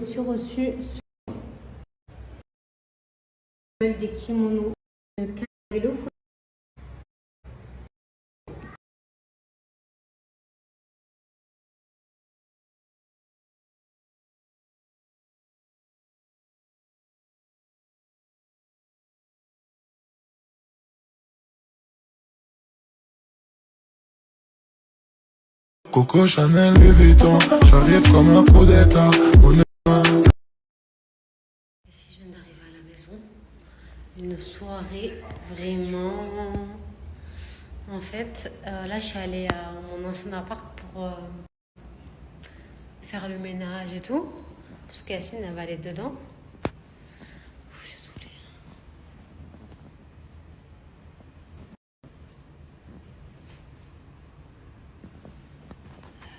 Aussi reçu des kimonos et le foulard. Coco Chanel, Louis Vuitton, j'arrive comme un coup d'état. Les filles, je viens d'arriver à la maison. Une soirée vraiment. En fait, là, je suis allée à mon ancien appart pour faire le ménage et tout. Parce que Yasmine, elle va aller dedans. Ouh, je suis saoulée.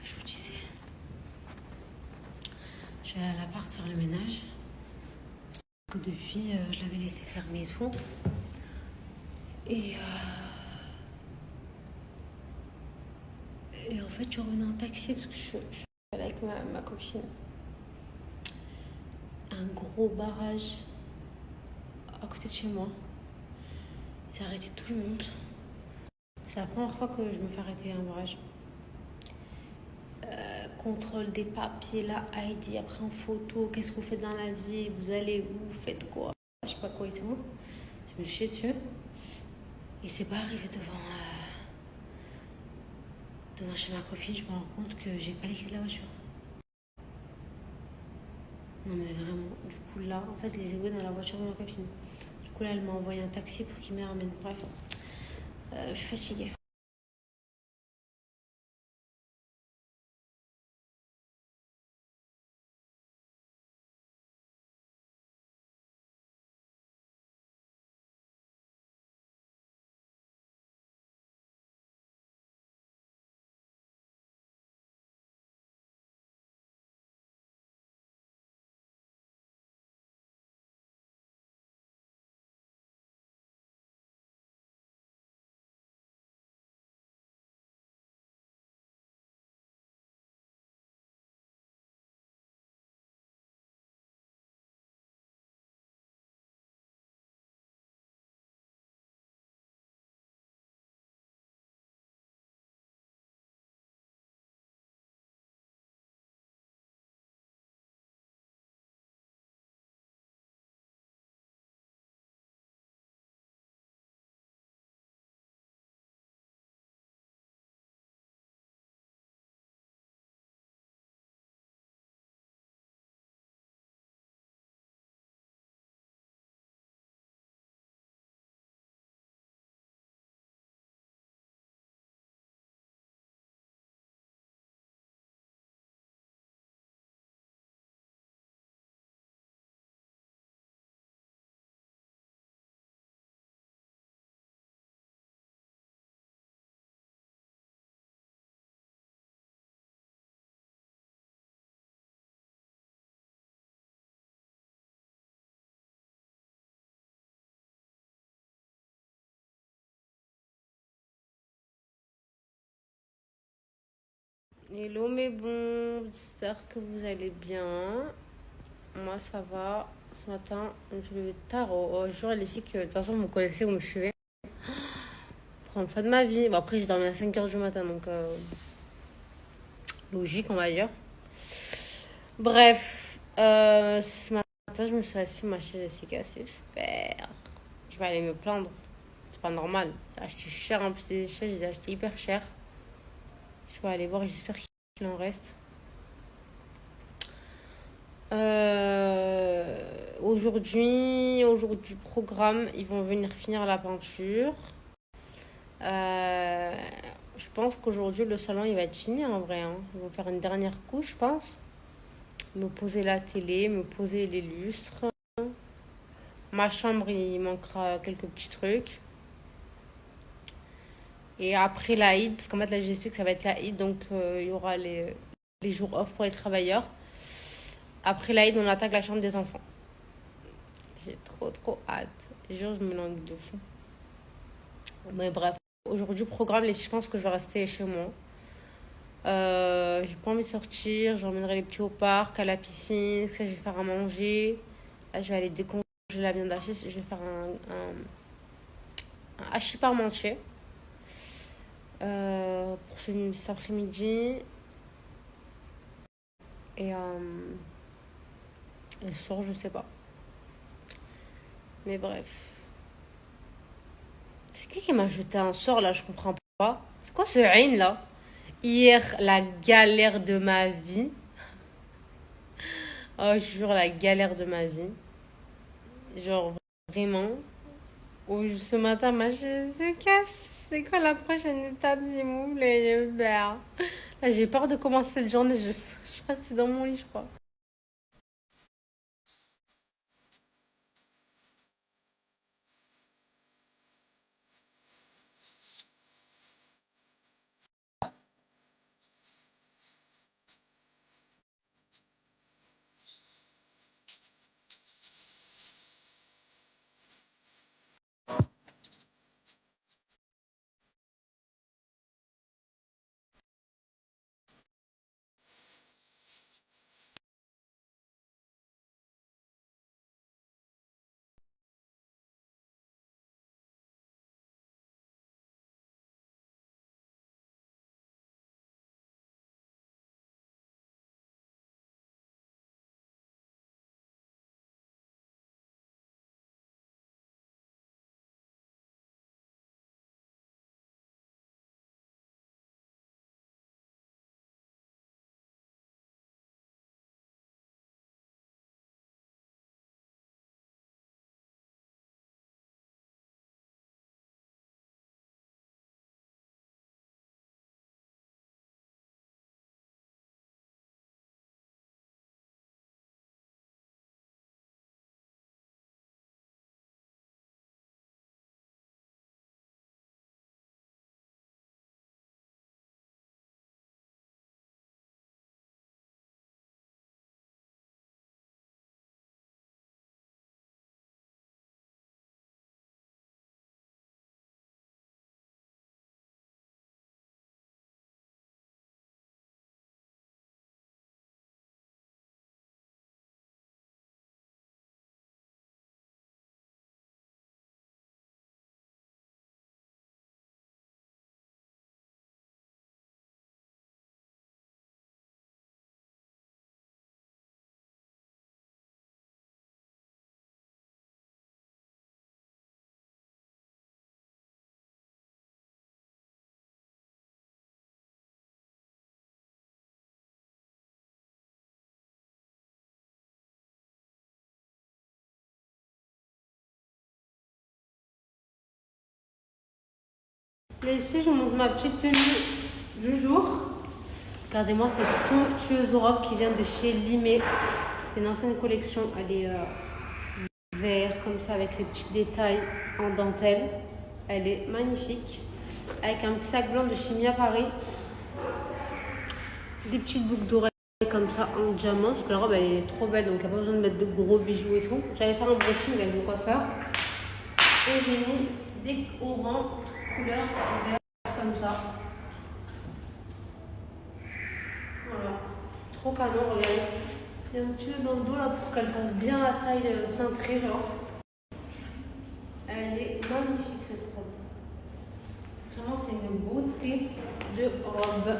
Je vous disais, je suis allée à l'appart faire le ménage. Parce que depuis, je l'avais laissé fermer et tout. Et, et en fait, je revenais en taxi parce que je suis allée avec ma copine. Un gros barrage à côté de chez moi. J'ai arrêté tout le monde. C'est la première fois que je me fais arrêter à un barrage. Contrôle des papiers, la ID, après en photo, qu'est-ce que vous faites dans la vie, vous allez où, vous faites quoi, je sais pas quoi et tout. Je me suis dessus. Et c'est pas arrivé devant chez ma copine, je me rends compte que j'ai pas les clés de la voiture. Non mais vraiment, du coup là, en fait, je les ai oubliés dans la voiture de ma copine. Du coup là, elle m'a envoyé un taxi pour qu'il me les ramène. Bref, je suis fatiguée. Hello mes bons, j'espère que vous allez bien. Moi ça va. Ce matin, je me suis levée tard. Au jour, les filles que de toute façon vous me connaissez, vous me suivez. Prendre fin de ma vie. Bon, après, j'ai dormi à 5 heures du matin, donc logique, on va dire. Bref, ce matin, je me suis assise, ma chaise elle s'est cassée. Super. Je vais aller me plaindre. C'est pas normal. J'ai acheté cher en plus des chaises, j'ai acheté hyper cher. Je vais aller voir, j'espère qu'il en reste. Aujourd'hui, programme, ils vont venir finir la peinture. Euh, je pense qu'aujourd'hui, le salon, il va être fini en vrai, hein. Ils vont faire une dernière couche, je pense. Me poser la télé, me poser les lustres. Ma chambre, il manquera quelques petits trucs. Et après l'Aïd, parce qu'en fait, là, j'explique que ça va être l'Aïd, donc il y aura les jours off pour les travailleurs. Après l'Aïd, on attaque la chambre des enfants. J'ai trop hâte. Les jours, je me langue de fou. Mais bref, aujourd'hui, programme, les filles, je pense que je vais rester chez moi. J'ai pas envie de sortir. J'emmènerai les petits au parc, à la piscine. Ça, je vais faire à manger. Là, je vais aller décongeler la viande hachée. Je vais faire un hachis parmentier pour cet après-midi. Et, et ce soir, je sais pas. Mais bref. C'est qui m'a jeté un sort là? Je comprends pas. C'est quoi ce Ain là? Hier, la galère de ma vie. Oh, je jure, la galère de ma vie. Genre, vraiment. Ou ce matin, ma chaise se casse. C'est quoi la prochaine étape, s'il vous plaît, Hubert? Là, j'ai peur de commencer cette journée. Je suis restée dans mon lit, je crois. Là, ici, je vous montre ma petite tenue du jour. Regardez-moi cette somptueuse robe qui vient de chez Limé. C'est une ancienne collection. Elle est vert comme ça avec les petits détails en dentelle. Elle est magnifique. Avec un petit sac blanc de chez Mia Paris. Des petites boucles d'oreilles comme ça en diamant. Parce que la robe elle est trop belle donc il n'y a pas besoin de mettre de gros bijoux et tout. J'allais faire un brushing avec mon coiffeur. Et j'ai mis des orangs couleur vert comme ça. Voilà. Trop canon, regardez. Il y a un petit peu dans le dos là pour qu'elle fasse bien la taille cintrée genre. Elle est magnifique cette robe. Vraiment c'est une beauté de robe.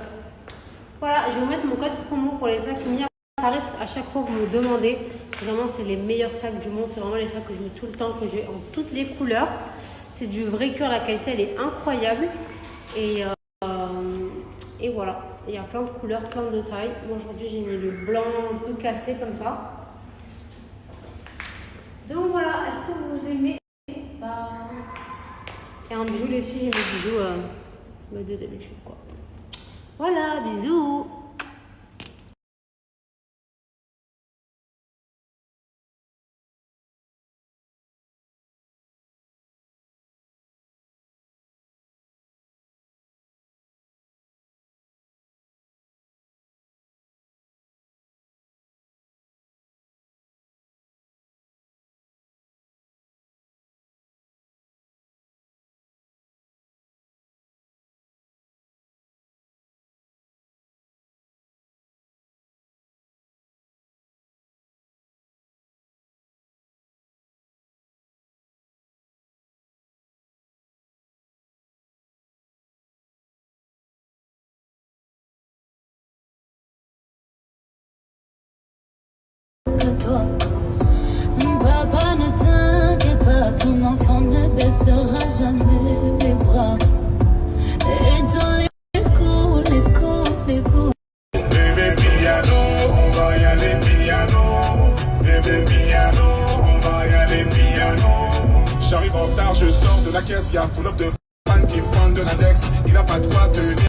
Voilà, je vais vous mettre mon code promo pour les sacs mis à Paris. À chaque fois vous me demandez, vraiment c'est les meilleurs sacs du monde. C'est vraiment les sacs que je mets tout le temps, que j'ai en toutes les couleurs. C'est du vrai cuir, la qualité elle est incroyable. Et, et voilà, il y a plein de couleurs, plein de tailles. Moi aujourd'hui j'ai mis le blanc un peu cassé comme ça. Donc voilà, est-ce que vous aimez bah... Et un bisou les filles, j'ai mes bisous de d'habitude quoi. Voilà, bisous. toi. Papa, ne t'inquiète pas, ton enfant ne baissera jamais les bras. Et dans les coups. Bébé piano, on va y aller piano. Bébé piano, on va y aller piano. J'arrive en retard, je sors de la caisse, y'a full up de fans qui prennent de l'index. Il a pas de quoi tenir.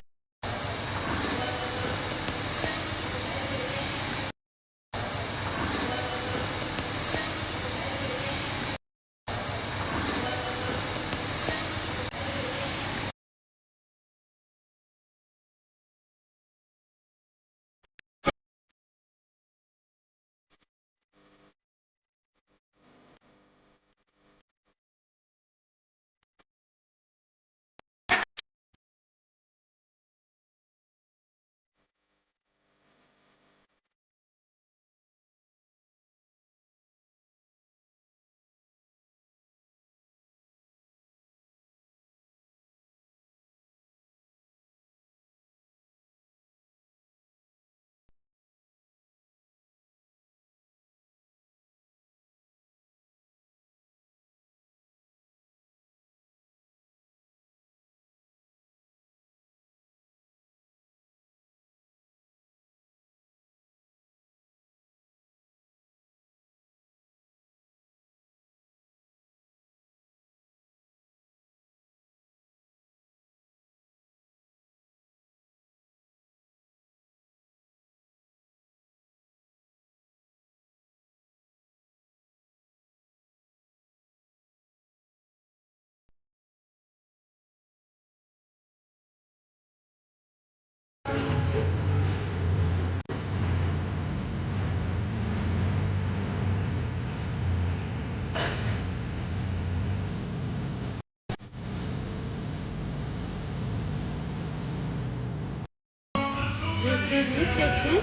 J'ai fait vite les filles.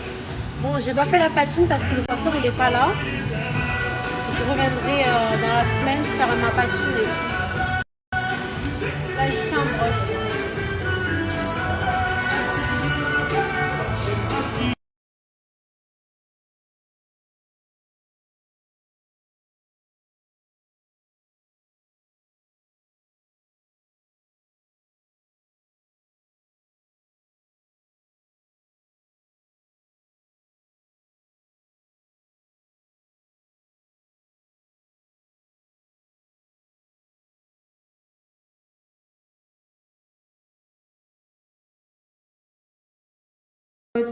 Bon, j'ai pas fait la patine parce que le coiffeur il est pas là. Je reviendrai dans la semaine faire ma patine les filles. Là, je suis en broche.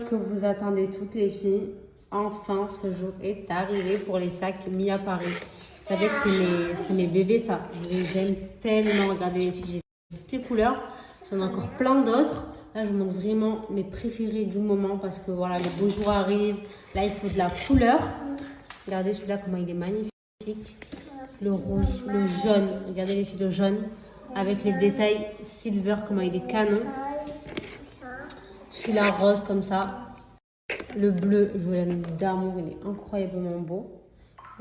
Que vous attendez toutes les filles, enfin ce jour est arrivé pour les sacs mis à Paris. Vous savez que c'est mes bébés ça, je les aime tellement. Regardez les filles, j'ai toutes les couleurs, j'en ai encore plein d'autres. Là je vous montre vraiment mes préférés du moment parce que voilà, les beaux jours arrivent. Là il faut de la couleur. Regardez celui-là comment il est magnifique. Le rouge, le jaune, regardez les filles, le jaune avec les détails silver, comment il est canon. Celui-là rose comme ça. Le bleu, je vous l'aime d'amour, il est incroyablement beau.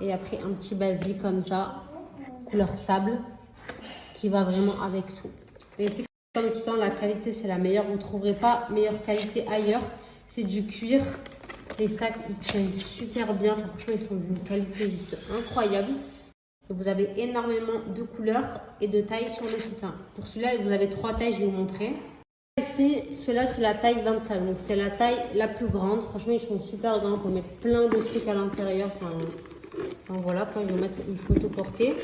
Et après un petit basique comme ça, couleur sable, qui va vraiment avec tout. Et ici, comme tout le temps, la qualité c'est la meilleure. Vous ne trouverez pas meilleure qualité ailleurs. C'est du cuir. Les sacs, ils tiennent super bien. Enfin, franchement, ils sont d'une qualité juste incroyable. Et vous avez énormément de couleurs et de tailles sur le site. Pour celui-là, vous avez 3 tailles, je vais vous montrer. Ici, ceux-là, c'est la taille 25. Donc, c'est la taille la plus grande. Franchement, ils sont super grands. On peut mettre plein de trucs à l'intérieur. Enfin, voilà, quand je vais mettre une photo portée.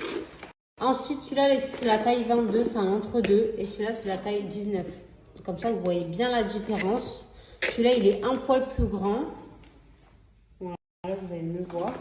Ensuite, celui-là, c'est la taille 22. C'est un entre-deux. Et celui-là, c'est la taille 19. Comme ça, vous voyez bien la différence. Celui-là, il est un poil plus grand. Voilà, vous allez le voir.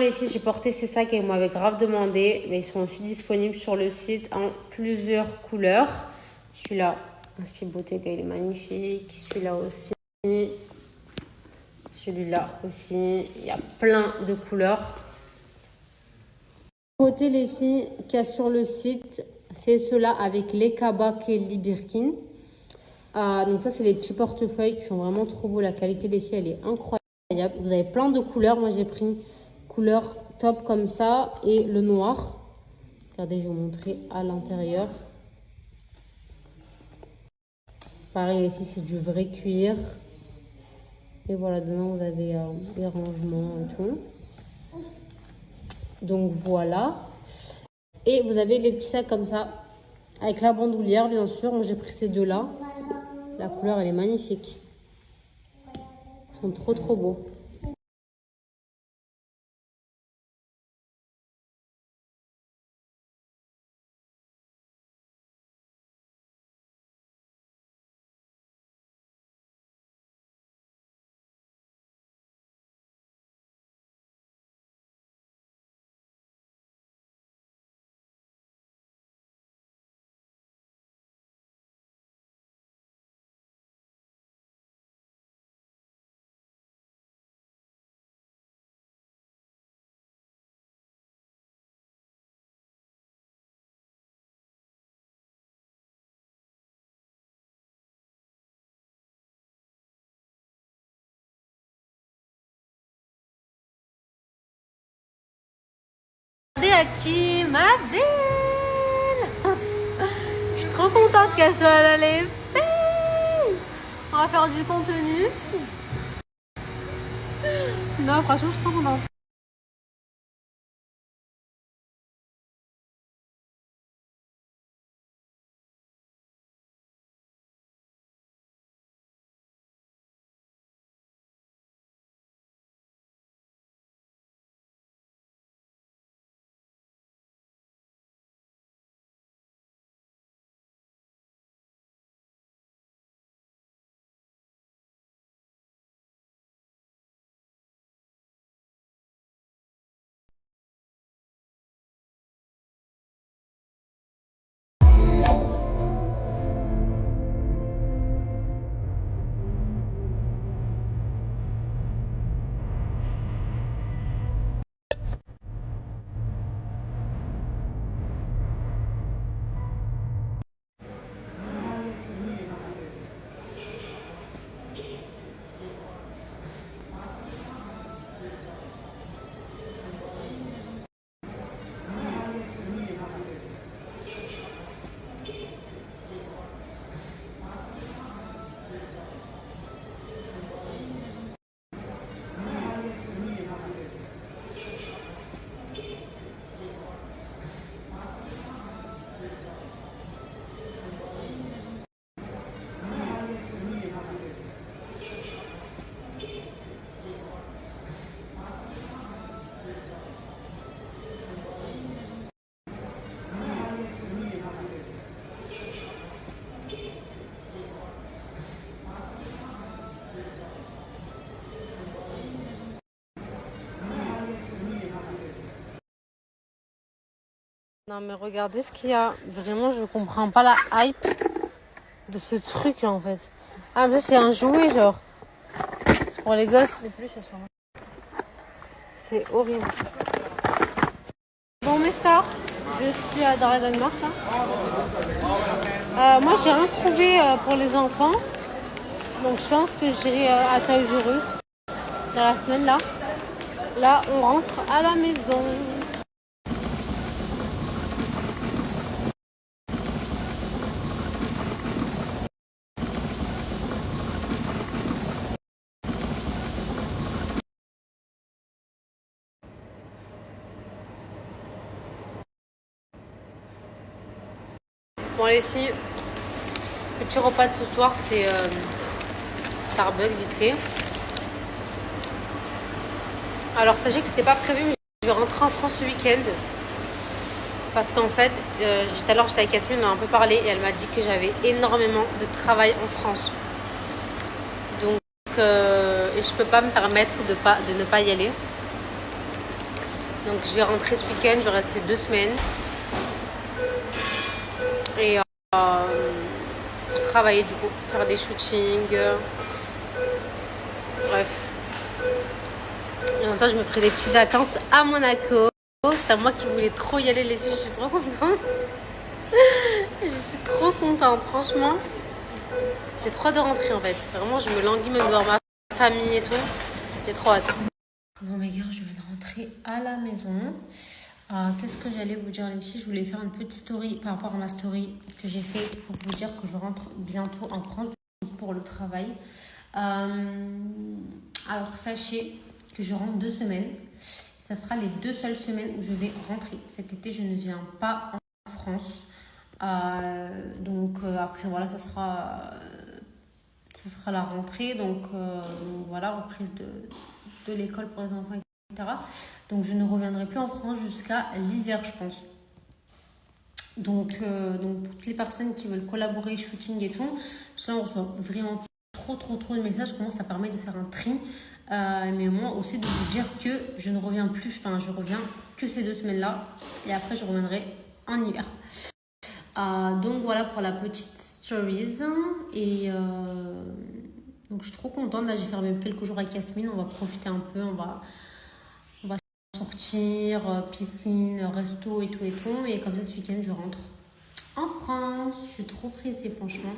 Les filles, j'ai porté ces sacs et vous m'avez grave demandé. Mais ils sont aussi disponibles sur le site en plusieurs couleurs. Celui-là, Inspi Bottega, il est magnifique. Celui-là aussi. Celui-là aussi. Il y a plein de couleurs. Côté les filles qu'il y a sur le site, c'est ceux-là avec les Kaba Kelly Birkin. Donc ça, c'est les petits portefeuilles qui sont vraiment trop beaux. La qualité des filles, elle est incroyable. Vous avez plein de couleurs. Moi, j'ai pris couleur top comme ça et le noir. Regardez, je vais vous montrer à l'intérieur. Pareil, les filles, c'est du vrai cuir. Et voilà, dedans, vous avez les rangements et tout. Donc voilà. Et vous avez les petits sacs comme ça. Avec la bandoulière, bien sûr. Moi, j'ai pris ces deux-là. La couleur, elle est magnifique. Ils sont trop, trop beaux. Regardez à qui ma belle. Je suis trop contente qu'elle soit là, les filles. On va faire du contenu. Non, franchement, je suis trop contente. Non mais regardez ce qu'il y a. Vraiment, je comprends pas la hype de ce truc là en fait. Ah mais c'est un jouet genre. C'est pour les gosses. Les peluches elles sont là. C'est horrible. Bon mes stars, je suis à Dragon Mart. Moi j'ai rien trouvé pour les enfants. Donc je pense que j'irai à Toys R Us dans la semaine là. Là on rentre à la maison. Bon les filles, petit repas de ce soir c'est Starbucks vite fait. Alors sachez que c'était pas prévu mais je vais rentrer en France ce week-end. Parce qu'en fait, tout à l'heure j'étais avec Yasmine, on a un peu parlé et elle m'a dit que j'avais énormément de travail en France. Donc et je peux pas me permettre de ne pas y aller. Donc je vais rentrer ce week-end, je vais rester 2 semaines. Et pour travailler du coup, faire des shootings. Bref. Et en même temps, je me ferai des petites vacances à Monaco. C'est à moi qui voulais trop y aller les filles, je suis trop contente. Je suis trop contente, franchement. J'ai trop hâte de rentrer en fait. Vraiment, je me languis même de voir ma famille et tout. J'ai trop hâte. Bon mes gars, je viens de rentrer à la maison. Qu'est-ce que j'allais vous dire les filles? Je voulais faire une petite story par rapport à ma story que j'ai fait pour vous dire que je rentre bientôt en France pour le travail. Alors sachez que je rentre 2 semaines. Ça sera les 2 seules semaines où je vais rentrer. Cet été, je ne viens pas en France. Donc après voilà, ça sera la rentrée. Donc voilà, reprise de l'école pour les enfants, etc. Donc je ne reviendrai plus en France jusqu'à l'hiver, je pense. Donc pour toutes les personnes qui veulent collaborer, shooting et tout, parce que là on reçoit vraiment trop de messages, comment ça permet de faire un tri. Mais moi aussi de vous dire que je ne reviens plus, enfin je reviens que ces 2 semaines-là. Et après je reviendrai en hiver. Donc voilà pour la petite stories. Et donc je suis trop contente. Là j'ai fait même quelques jours avec Yasmine. On va profiter un peu. On va sortir, piscine, resto et tout. Et comme ça ce week-end je rentre en France. Je suis trop pressée franchement.